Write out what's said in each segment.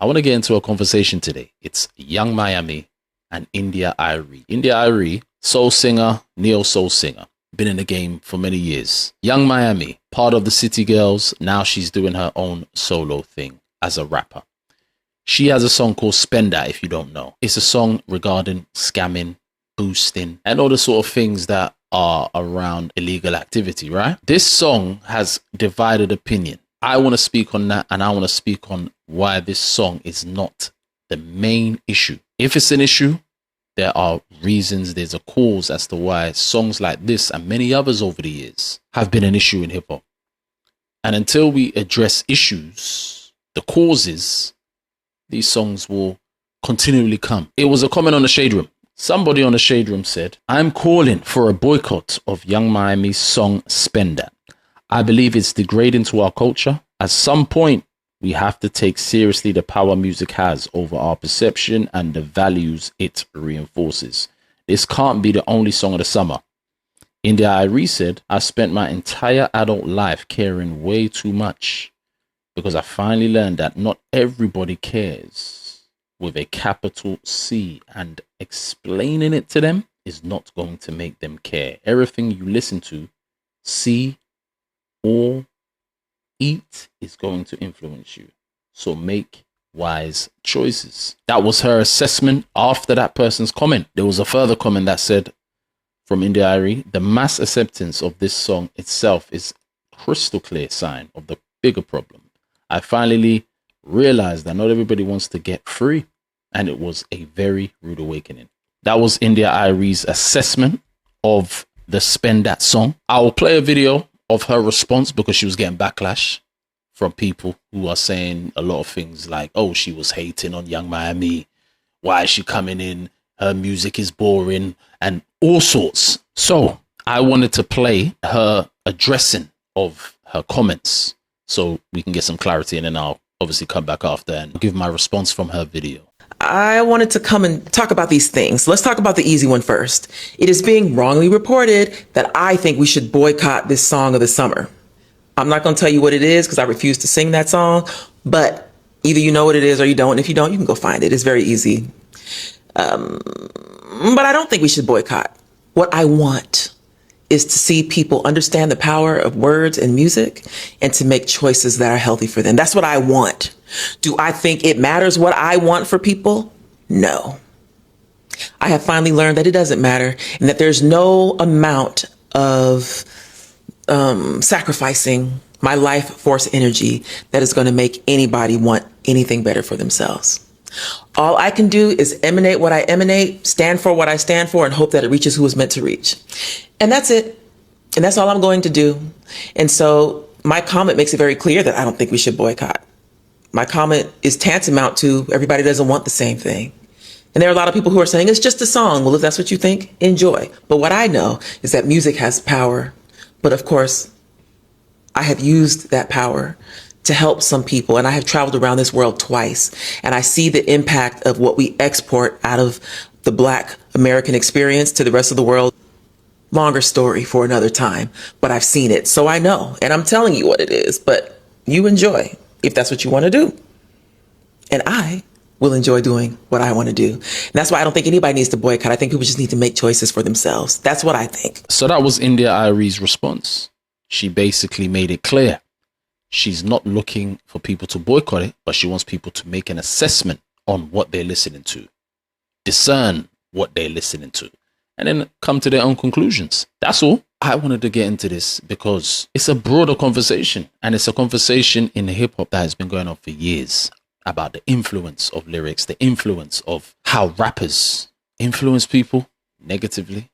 I want to get into a conversation today. It's Young Miami and India Arie. India Arie, soul singer, neo soul singer. Been in the game for many years. Young Miami, part of the City Girls. Now she's doing her own solo thing as a rapper. She has a song called Spend That, if you don't know. It's a song regarding scamming, boosting, and all the sort of things that are around illegal activity, right? This song has divided opinion. I want to speak on that, and I want to speak on why this song is not the main issue. If it's an issue, there are reasons, there's a cause as to why songs like this and many others over the years have been an issue in hip hop. And until we address issues, the causes, these songs will continually come. It was a comment on the Shade Room. Somebody on the Shade Room said, I'm calling for a boycott of Young Miami's song Spend That. I believe it's degrading to our culture. At some point, we have to take seriously the power music has over our perception and the values it reinforces. This can't be the only song of the summer. India Arie said, I spent my entire adult life caring way too much because I finally learned that not everybody cares with a capital C, and explaining it to them is not going to make them care. Everything you listen to, see, or eat is going to influence you. So make wise choices. That was her assessment after that person's comment. There was a further comment that said from India Arie, the mass acceptance of this song itself is crystal clear sign of the bigger problem. I finally realized that not everybody wants to get free, and it was a very rude awakening. That was India Arie's assessment of the Spend That song. I will play a video of her response because she was getting backlash from people who are saying a lot of things like, oh, she was hating on Young Miami. Why is she coming in? Her music is boring and all sorts. So I wanted to play her addressing of her comments so we can get some clarity, and then I'll obviously come back after and give my response from her video. I wanted to come and talk about these things. Let's talk about the easy one first. It is being wrongly reported that I think we should boycott this song of the summer. I'm not going to tell you what it is because I refuse to sing that song, but either you know what it is or you don't. And if you don't, you can go find it. It's very easy. But I don't think we should boycott. What I want is to see people understand the power of words and music and to make choices that are healthy for them. That's what I want. Do I think it matters what I want for people? No. I have finally learned that it doesn't matter, and that there's no amount of sacrificing my life force energy that is going to make anybody want anything better for themselves. All I can do is emanate what I emanate, stand for what I stand for, and hope that it reaches who it's meant to reach. And that's it. And that's all I'm going to do. And so my comment makes it very clear that I don't think we should boycott. My comment is tantamount to everybody doesn't want the same thing. And there are a lot of people who are saying it's just a song. Well, if that's what you think, enjoy. But what I know is that music has power. But of course, I have used that power to help some people. And I have traveled around this world twice. And I see the impact of what we export out of the Black American experience to the rest of the world. Longer story for another time, but I've seen it. So I know, and I'm telling you what it is, but you enjoy if that's what you want to do. And I will enjoy doing what I want to do. And that's why I don't think anybody needs to boycott. I think people just need to make choices for themselves. That's what I think. So that was India Arie's response. She basically made it clear. She's not looking for people to boycott it, but she wants people to make an assessment on what they're listening to, discern what they're listening to, and then come to their own conclusions. That's all. I wanted to get into this because it's a broader conversation, and it's a conversation in hip hop that has been going on for years about the influence of lyrics, the influence of how rappers influence people negatively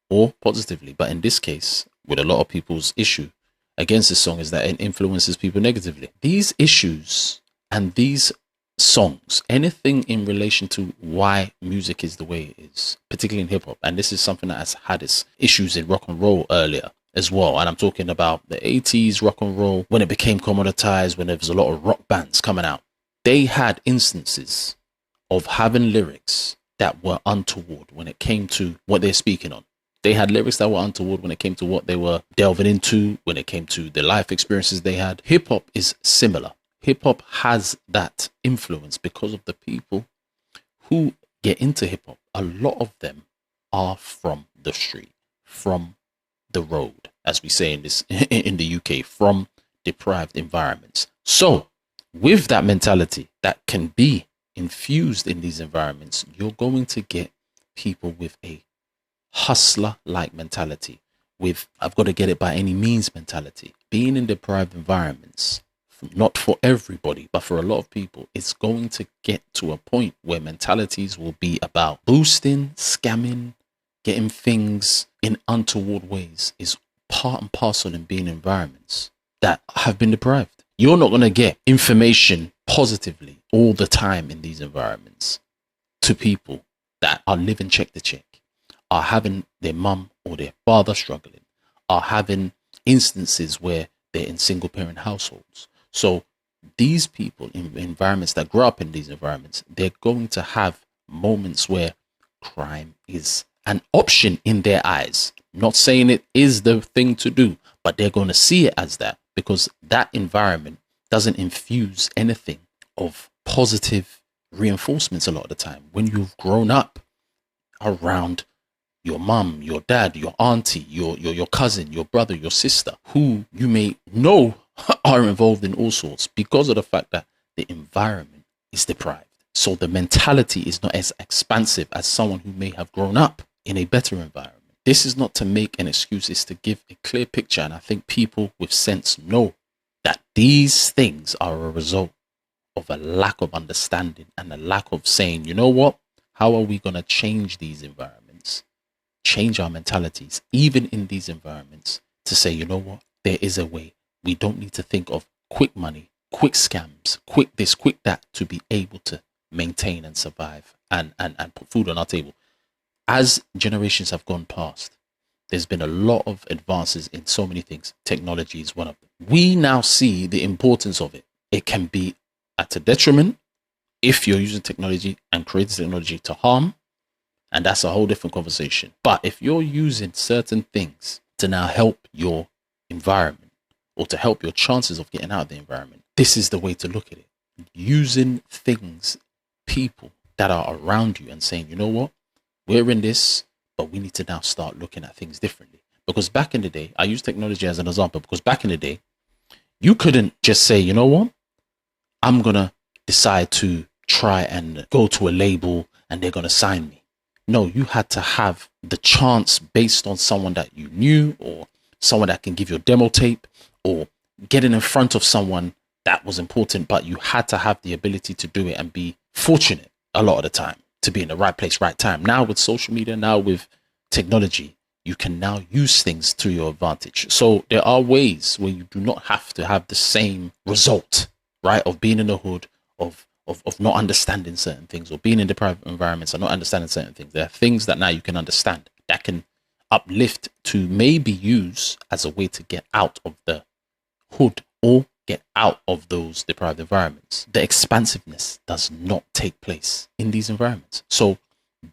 or positively. But in this case, with a lot of people's issue against this song is that it influences people negatively. These issues and these songs, anything in relation to why music is the way it is, particularly in hip hop, and this is something that has had its issues in rock and roll earlier as well. And I'm talking about the 80s rock and roll, when it became commoditized, when there was a lot of rock bands coming out. They had instances of having lyrics that were untoward when it came to what they're speaking on. They had lyrics that were untoward when it came to what they were delving into, when it came to the life experiences they had. Hip hop is similar. hip hop has that influence because of the people who get into hip hop. A lot of them are from the street, from the road, as we say in this in the UK, from deprived environments. So, with that mentality that can be infused in these environments, you're going to get people with a hustler like mentality, with I've got to get it by any means mentality. Being in deprived environments, not for everybody, but for a lot of people, it's going to get to a point where mentalities will be about boosting, scamming, getting things in untoward ways is part and parcel in being environments that have been deprived. You're not going to get information positively all the time in these environments to people that are living check to check, are having their mum or their father struggling, are having instances where they're in single parent households. So these people in environments that grow up in these environments, they're going to have moments where crime is an option in their eyes. Not saying it is the thing to do, but they're going to see it as that because that environment doesn't infuse anything of positive reinforcements a lot of the time. When you've grown up around your mum, your dad, your auntie, your cousin, your brother, your sister, who you may know are involved in all sorts because of the fact that the environment is deprived. So the mentality is not as expansive as someone who may have grown up in a better environment. This is not to make an excuse, it's to give a clear picture. And I think people with sense know that these things are a result of a lack of understanding and a lack of saying, you know what, how are we going to change these environments, change our mentalities, even in these environments, to say, you know what, there is a way. We don't need to think of quick money, quick scams, quick this, quick that, to be able to maintain and survive and put food on our table. As generations have gone past, there's been a lot of advances in so many things. Technology is one of them. We now see the importance of it. It can be at a detriment if you're using technology and creating technology to harm, and that's a whole different conversation. But if you're using certain things to now help your environment or to help your chances of getting out of the environment, this is the way to look at it. Using things, people that are around you and saying, you know what, we're in this, but we need to now start looking at things differently. Because back in the day, I use technology as an example, because back in the day, you couldn't just say, you know what, I'm going to decide to try and go to a label and they're going to sign me. No, you had to have the chance based on someone that you knew or someone that can give you a demo tape or getting in front of someone that was important, but you had to have the ability to do it and be fortunate a lot of the time to be in the right place, right time. Now with social media, now with technology, you can now use things to your advantage. So there are ways where you do not have to have the same result, right, of being in the hood, of not understanding certain things, or being in deprived environments and not understanding certain things. There are things that now you can understand that can uplift to maybe use as a way to get out of the hood or get out of those deprived environments. The expansiveness does not take place in these environments. So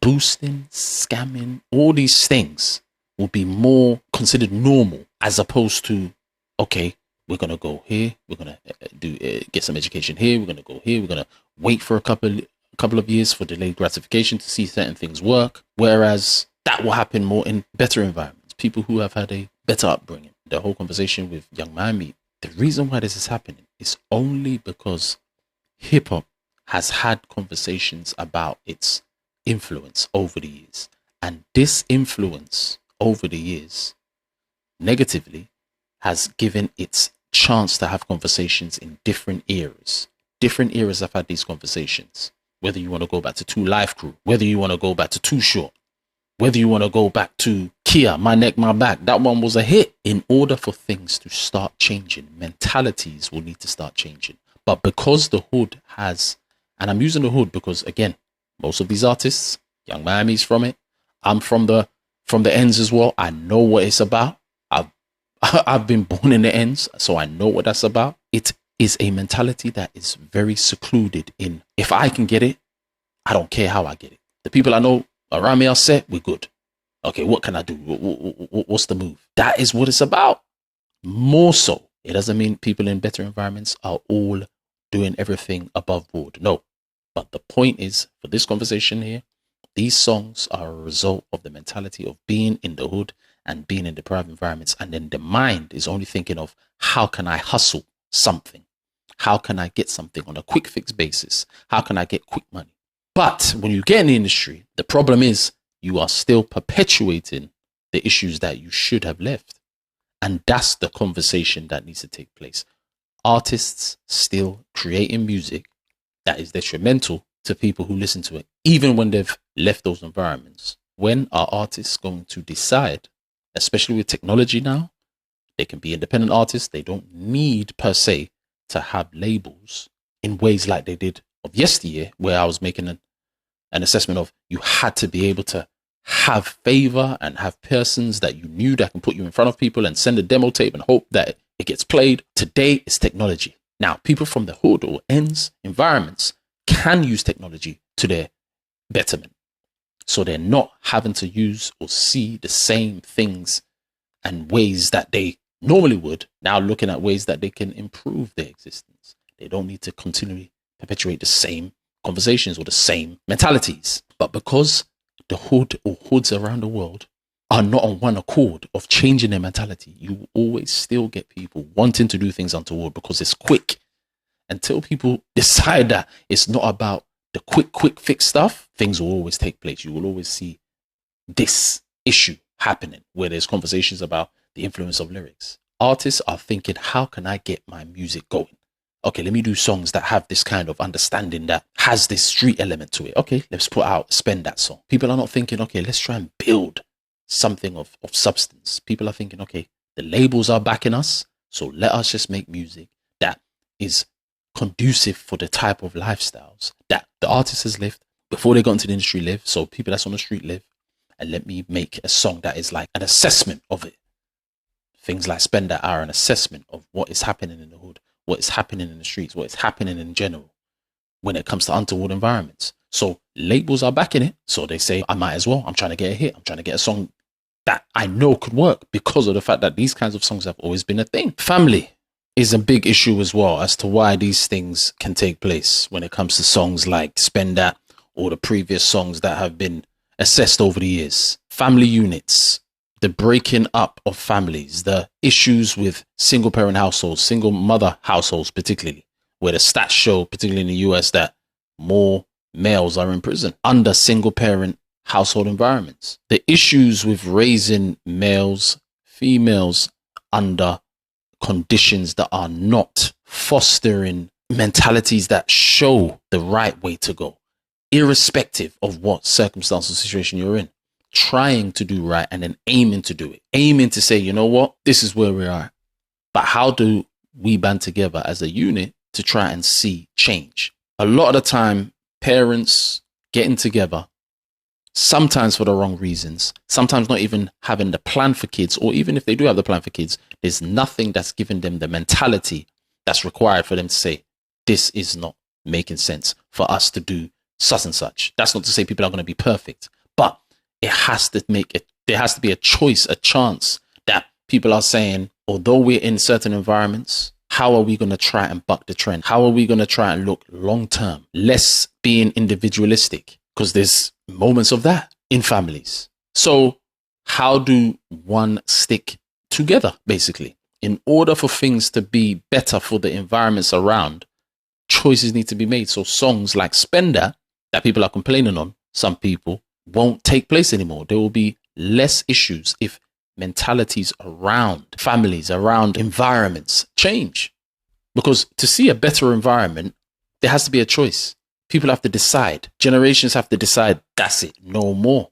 boosting, scamming, all these things will be more considered normal as opposed to, okay, we're going to go here, we're going to get some education here, we're going to go here, we're going to wait for a couple of years for delayed gratification to see certain things work. Whereas that will happen more in better environments, people who have had a better upbringing. The whole conversation with Young Miami, the reason why this is happening is only because hip hop has had conversations about its influence over the years. And this influence over the years negatively has given its chance to have conversations in different eras. Different eras have had these conversations. Whether you want to go back to Two Life Crew, whether you want to go back to Too Short, whether you want to go back to Kia, My Neck, My Back, that one was a hit. In order for things to start changing, mentalities will need to start changing. But because the hood has, and I'm using the hood because, again, most of these artists, Young Miami's from it. I'm from the ends as well. I know what it's about. I've been born in the ends, so I know what that's about. It is a mentality that is very secluded in, if I can get it, I don't care how I get it. The people I know around me are set, we're good. Okay, what can I do? What's the move? That is what it's about. More so. It doesn't mean people in better environments are all doing everything above board. No. But the point is, for this conversation here, these songs are a result of the mentality of being in the hood and being in deprived environments. And then the mind is only thinking of, how can I hustle something? How can I get something on a quick fix basis? How can I get quick money? But when you get in the industry, the problem is you are still perpetuating the issues that you should have left. And that's the conversation that needs to take place. Artists still creating music that is detrimental to people who listen to it, even when they've left those environments. When are artists going to decide, especially with technology now, they can be independent artists. They don't need per se to have labels in ways like they did of yesteryear, where I was making an assessment of, you had to be able to have favor and have persons that you knew that can put you in front of people and send a demo tape and hope that it gets played. Today is technology. Now, people from the hood or ends environments can use technology to their betterment. So they're not having to use or see the same things and ways that they normally would, now looking at ways that they can improve their existence. They don't need to continually perpetuate the same conversations or the same mentalities. But because the hood or hoods around the world are not on one accord of changing their mentality, you always still get people wanting to do things untoward because it's quick. Until people decide that it's not about the quick fix stuff, things will always take place. You will always see this issue happening where there's conversations about the influence of lyrics. Artists are thinking, how can I get my music going? Okay, let me do songs that have this kind of understanding that has this street element to it. Okay, let's spend that song. People are not thinking, okay, let's try and build something of substance. People are thinking, okay, the labels are backing us, so let us just make music that is conducive for the type of lifestyles that the artist has lived before they got into the industry live. So people that's on the street live, and let me make a song that is like an assessment of it. Things like Spend That are an assessment of what is happening in the hood, what is happening in the streets, what is happening in general when it comes to untoward environments. So labels are backing it. So they say, I might as well. I'm trying to get a hit. I'm trying to get a song that I know could work because of the fact that these kinds of songs have always been a thing. Family is a big issue as well as to why these things can take place when it comes to songs like Spend That or the previous songs that have been assessed over the years. Family units, the breaking up of families, the issues with single parent households, single mother households, particularly, where the stats show, particularly in the US, that more males are in prison under single parent household environments. The issues with raising males, females under conditions that are not fostering mentalities that show the right way to go, irrespective of what circumstance or situation you're in. Trying to do right and then aiming to do it, aiming to say, you know what, this is where we are. But how do we band together as a unit to try and see change? A lot of the time, parents getting together, sometimes for the wrong reasons, sometimes not even having the plan for kids, or even if they do have the plan for kids, there's nothing that's giving them the mentality that's required for them to say, this is not making sense for us to do such and such. That's not to say people are going to be perfect, but it has to make it, there has to be a choice, a chance that people are saying, although we're in certain environments, how are we going to try and buck the trend? How are we going to try and look long term, less being individualistic? Because there's moments of that in families. So how do one stick together, basically? In order for things to be better for the environments around, choices need to be made. So songs like Spender that people are complaining on, some people, won't take place anymore. There will be less issues if mentalities around families, around environments change. Because to see a better environment, there has to be a choice. People have to decide. Generations have to decide, that's it, no more.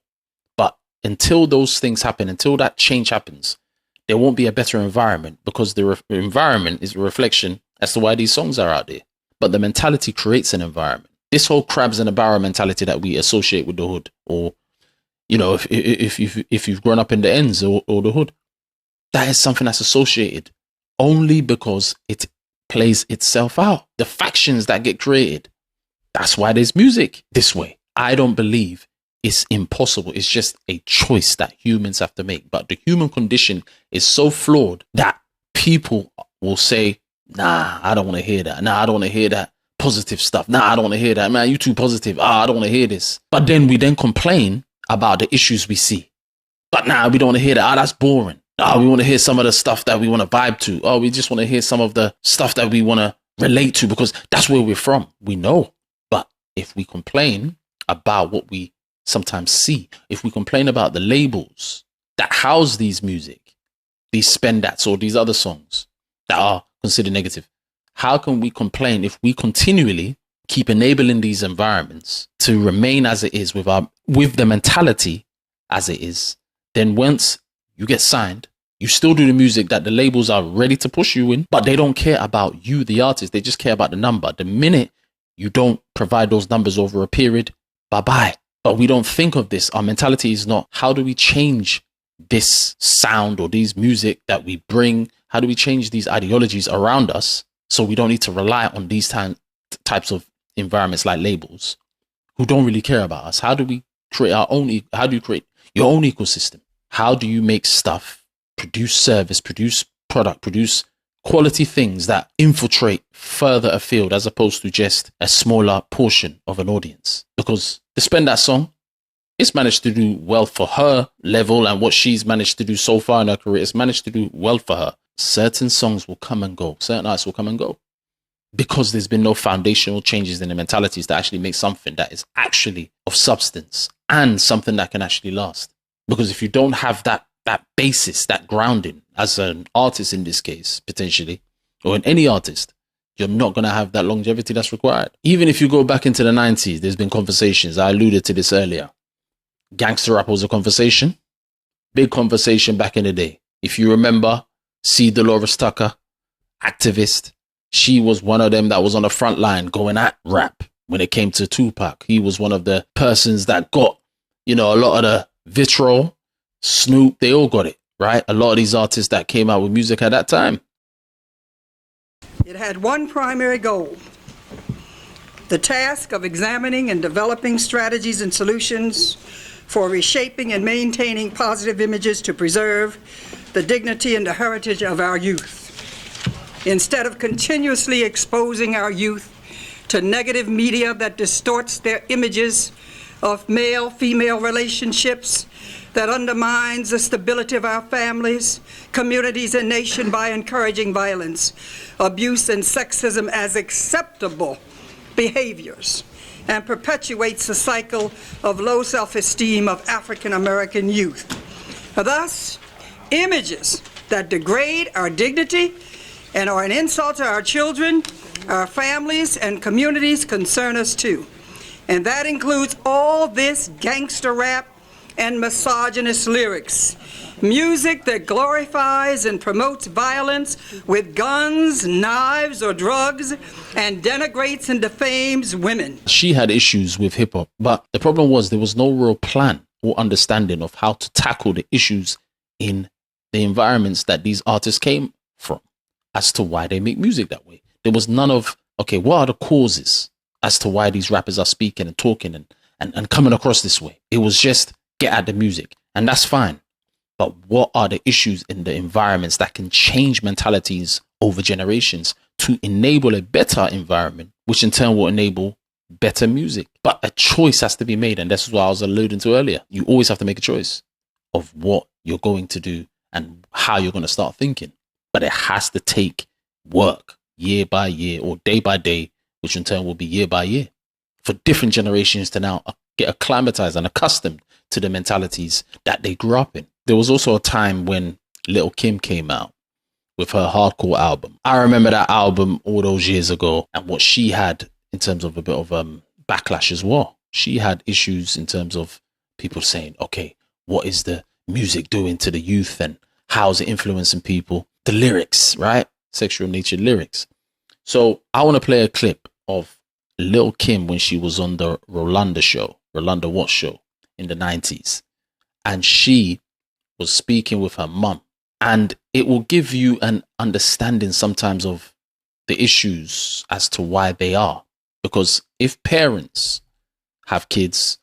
But until those things happen, until that change happens, there won't be a better environment, because the environment is a reflection as to why these songs are out there. But the mentality creates an environment. This whole crabs in a barrel mentality that we associate with the hood, or, you know, if you've grown up in the ends or the hood, that is something that's associated only because it plays itself out. The factions that get created, that's why there's music this way. I don't believe it's impossible. It's just a choice that humans have to make. But the human condition is so flawed that people will say, Nah, I don't want to hear that. Nah, I don't want to hear that positive stuff. Nah, I don't want to hear that. Man, you too positive. I don't want to hear this. But then we then complain about the issues we see. But nah, we don't want to hear that. That's boring. We want to hear some of the stuff that we want to vibe to. We just want to hear some of the stuff that we want to relate to because that's where we're from. We know. But if we complain about what we sometimes see, if we complain about the labels that house these music, these spendats or these other songs that are considered negative, how can we complain if we continually keep enabling these environments to remain as it is with the mentality as it is? Then once you get signed, you still do the music that the labels are ready to push you in, but they don't care about you, the artist. They just care about the number. The minute you don't provide those numbers over a period, bye-bye. But we don't think of this. Our mentality is not, how do we change this sound or these music that we bring? How do we change these ideologies around us so we don't need to rely on these types of environments like labels who don't really care about us? How do we create our own? How do you create your own ecosystem? How do you make stuff, produce service, produce product, produce quality things that infiltrate further afield as opposed to just a smaller portion of an audience? Because to spend that song, it's managed to do well for her level, and what she's managed to do so far in her career, it's managed to do well for her. Certain songs will come and go. Certain artists will come and go because there's been no foundational changes in the mentalities that actually make something that is actually of substance and something that can actually last. Because if you don't have that basis, that grounding as an artist in this case, potentially, or in any artist, you're not going to have that longevity that's required. Even if you go back into the 90s, there's been conversations. I alluded to this earlier. Gangster rap was a conversation. Big conversation back in the day. If you remember, C. Dolores Tucker, activist. She was one of them that was on the front line going at rap when it came to Tupac. He was one of the persons that got, a lot of the vitriol. Snoop, they all got it, right? A lot of these artists that came out with music at that time. It had one primary goal: the task of examining and developing strategies and solutions for reshaping and maintaining positive images to preserve the dignity and the heritage of our youth. Instead of continuously exposing our youth to negative media that distorts their images of male-female relationships, that undermines the stability of our families, communities, and nation by encouraging violence, abuse, and sexism as acceptable behaviors, and perpetuates the cycle of low self-esteem of African American youth. Thus, images that degrade our dignity and are an insult to our children, our families, and communities concern us too. And that includes all this gangster rap and misogynist lyrics. Music that glorifies and promotes violence with guns, knives, or drugs, and denigrates and defames women. She had issues with hip hop, but the problem was there was no real plan or understanding of how to tackle the issues in the environments that these artists came from as to why they make music that way. There was none of, okay, what are the causes as to why these rappers are speaking and talking and coming across this way? It was just get at the music, and that's fine. But what are the issues in the environments that can change mentalities over generations to enable a better environment, which in turn will enable better music? But a choice has to be made, and this is what I was alluding to earlier. You always have to make a choice of what you're going to do and how you're going to start thinking. But it has to take work year by year or day by day, which in turn will be year by year, for different generations to now get acclimatized and accustomed to the mentalities that they grew up in. There was also a time when Lil' Kim came out with her hardcore album. I remember that album all those years ago and what she had in terms of a bit of backlash as well. She had issues in terms of people saying, okay, what is the music doing to the youth and how's it influencing people? The lyrics, right? Sexual natured lyrics. So I want to play a clip of Lil' Kim when she was on the Rolanda Watch show in the 90s. And she was speaking with her mum. And it will give you an understanding sometimes of the issues as to why they are. Because if parents have kids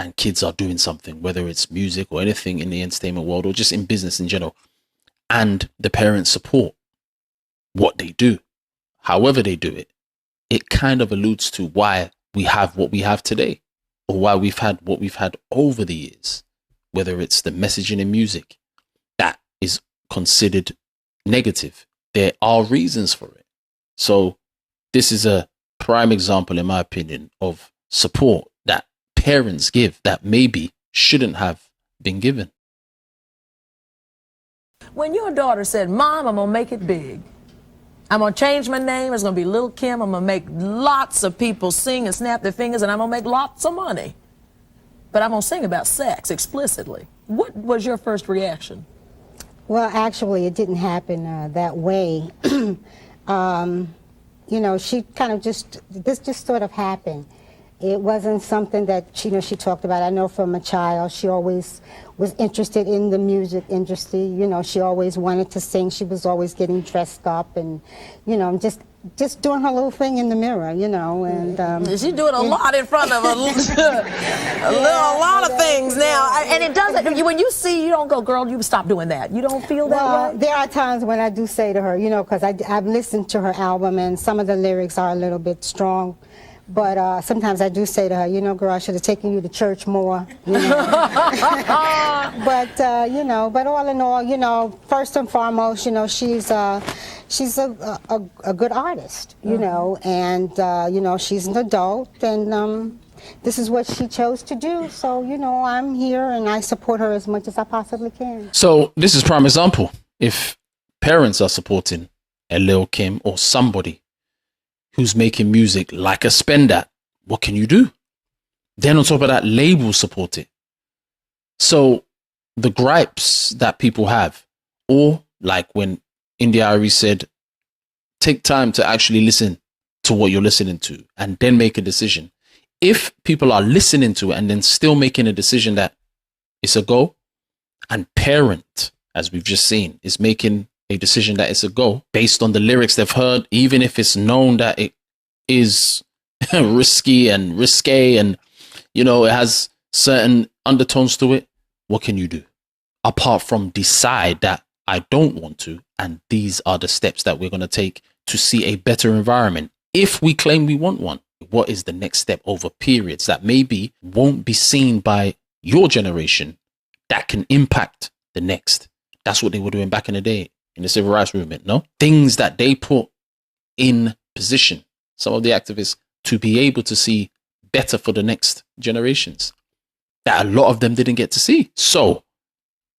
and kids are doing something, whether it's music or anything in the entertainment world or just in business in general, and the parents support what they do, however they do it, it kind of alludes to why we have what we have today, or why we've had what we've had over the years, whether it's the messaging in music that is considered negative. There are reasons for it. So this is a prime example, in my opinion, of support that parents give that maybe shouldn't have been given. When your daughter said, Mom, I'm going to make it big. I'm going to change my name. It's going to be Lil' Kim. I'm going to make lots of people sing and snap their fingers, and I'm going to make lots of money. But I'm going to sing about sex explicitly. What was your first reaction? Well, actually, it didn't happen that way. You know, she kind of this just sort of happened. It wasn't something that she talked about. I know from a child, she always was interested in the music industry. You know, she always wanted to sing. She was always getting dressed up and, you know, just doing her little thing in the mirror, you know. And she's doing a lot in front of a lot of things now. And it doesn't. When you see, you don't go, girl, you stop doing that. You don't feel that way. There are times when I do say to her, you know, because I've listened to her album and some of the lyrics are a little bit strong. But sometimes I do say to her, you know, girl, I should have taken you to church more. You know? But, you know, but all in all, you know, first and foremost, you know, she's a good artist, you know, and, you know, she's an adult, and this is what she chose to do. So, you know, I'm here and I support her as much as I possibly can. So this is prime example. If parents are supporting a Lil' Kim or somebody who's making music like a Spender, what can you do? Then on top of that, labels support it. So the gripes that people have, or like when India Arie said, take time to actually listen to what you're listening to and then make a decision. If people are listening to it and then still making a decision that it's a go, and parent, as we've just seen, is making a decision that it's a go based on the lyrics they've heard, even if it's known that it is risky and risque and, you know, it has certain undertones to it, what can you do? Apart from decide that I don't want to, and these are the steps that we're going to take to see a better environment. If we claim we want one, what is the next step over periods that maybe won't be seen by your generation that can impact the next? That's what they were doing back in the day in the civil rights movement, no? Things that they put in position, some of the activists, to be able to see better for the next generations that a lot of them didn't get to see. So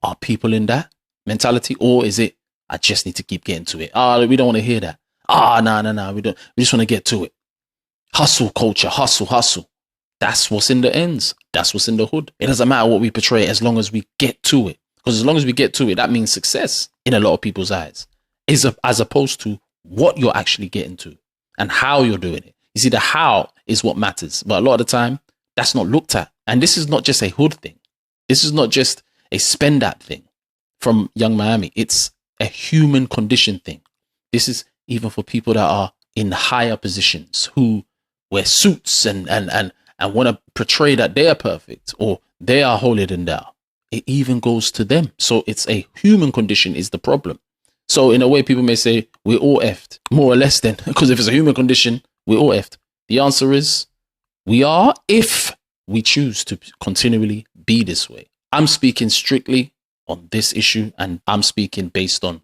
are people in that mentality, or is it, I just need to keep getting to it? We don't want to hear that. No, we don't. We just want to get to it. Hustle culture, hustle. That's what's in the ends. That's what's in the hood. It doesn't matter what we portray as long as we get to it. Because as long as we get to it, that means success in a lot of people's eyes, as opposed to what you're actually getting to and how you're doing it. You see, the how is what matters. But a lot of the time, that's not looked at. And this is not just a hood thing. This is not just a spend that thing from Young Miami. It's a human condition thing. This is even for people that are in higher positions who wear suits and want to portray that they are perfect or they are holier than thou. It even goes to them. So it's a human condition is the problem. So in a way, people may say we're all effed, more or less then, because if it's a human condition, we're all effed. The answer is we are, if we choose to continually be this way. I'm speaking strictly on this issue, and I'm speaking based on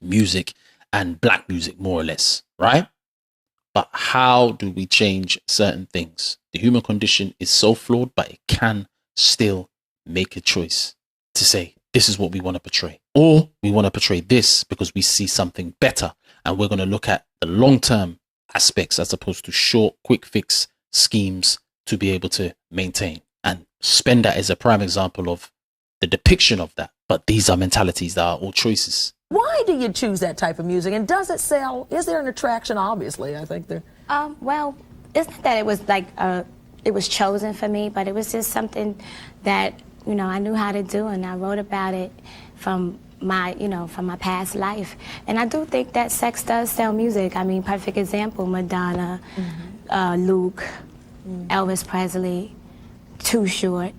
music and black music, more or less, right? But how do we change certain things? The human condition is so flawed, but it can still make a choice to say, this is what we want to portray. Or we want to portray this because we see something better. And we're going to look at the long-term aspects as opposed to short, quick fix schemes to be able to maintain. And Spend That is a prime example of the depiction of that. But these are mentalities that are all choices. Why do you choose that type of music? And does it sell? Is there an attraction? Obviously, I think there. Well, it's not that it was like it was chosen for me, but it was just something that, you know, I knew how to do, and I wrote about it from my, you know, from my past life. And I do think that sex does sell music. I mean, perfect example: Madonna, Luke, Elvis Presley, Too Short.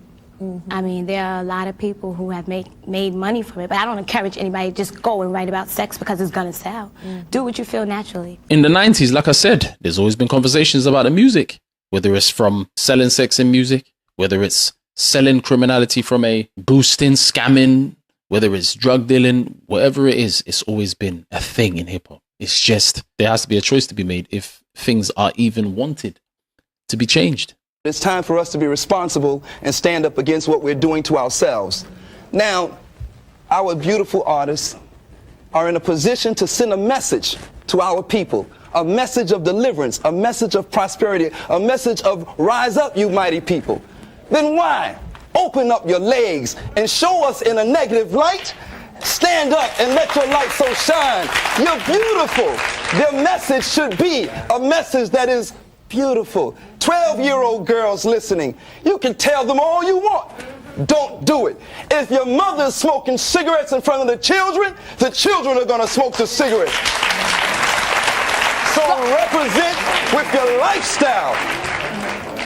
I mean, there are a lot of people who have made money from it, but I don't encourage anybody to just go and write about sex because it's gonna sell. Do what you feel naturally. In the 90s, like I said, there's always been conversations about the music, whether it's from selling sex in music, whether it's selling criminality from a boosting, scamming, whether it's drug dealing, whatever it is, it's always been a thing in hip hop. It's just, there has to be a choice to be made if things are even wanted to be changed. It's time for us to be responsible and stand up against what we're doing to ourselves. Now, our beautiful artists are in a position to send a message to our people, a message of deliverance, a message of prosperity, a message of rise up, you mighty people. Then why open up your legs and show us in a negative light? Stand up and let your light so shine. You're beautiful. Their message should be a message that is beautiful. 12-year-old girls listening, you can tell them all you want. Don't do it. If your mother is smoking cigarettes in front of the children are going to smoke the cigarettes. So represent with your lifestyle.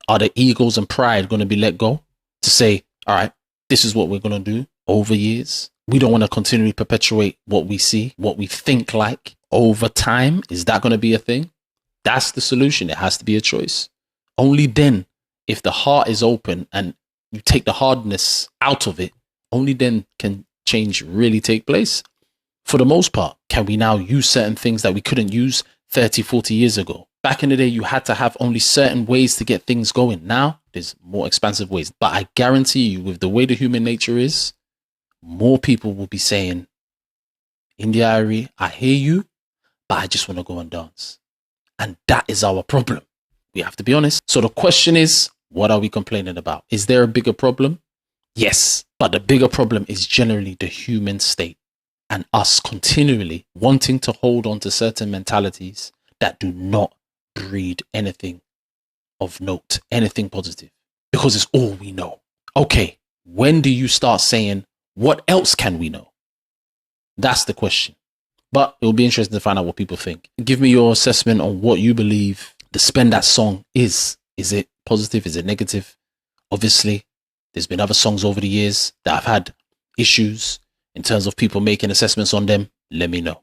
Are the egos and pride going to be let go to say, all right, this is what we're going to do over years? We don't want to continually perpetuate what we see, what we think like over time. Is that going to be a thing? That's the solution. It has to be a choice. Only then, if the heart is open and you take the hardness out of it, only then can change really take place. For the most part, can we now use certain things that we couldn't use 30, 40 years ago? Back in the day, you had to have only certain ways to get things going. Now, there's more expansive ways. But I guarantee you, with the way the human nature is, more people will be saying, India Arie, I hear you, but I just want to go and dance. And that is our problem. We have to be honest. So the question is, what are we complaining about? Is there a bigger problem? Yes. But the bigger problem is generally the human state and us continually wanting to hold on to certain mentalities that do not breed anything of note, anything positive, because it's all we know. Okay, when do you start saying, what else can we know? That's the question. But it will be interesting to find out what people think. Give me your assessment on what you believe the Spend That song is. Is it positive? Is it negative? Obviously, there's been other songs over the years that have had issues in terms of people making assessments on them. Let me know.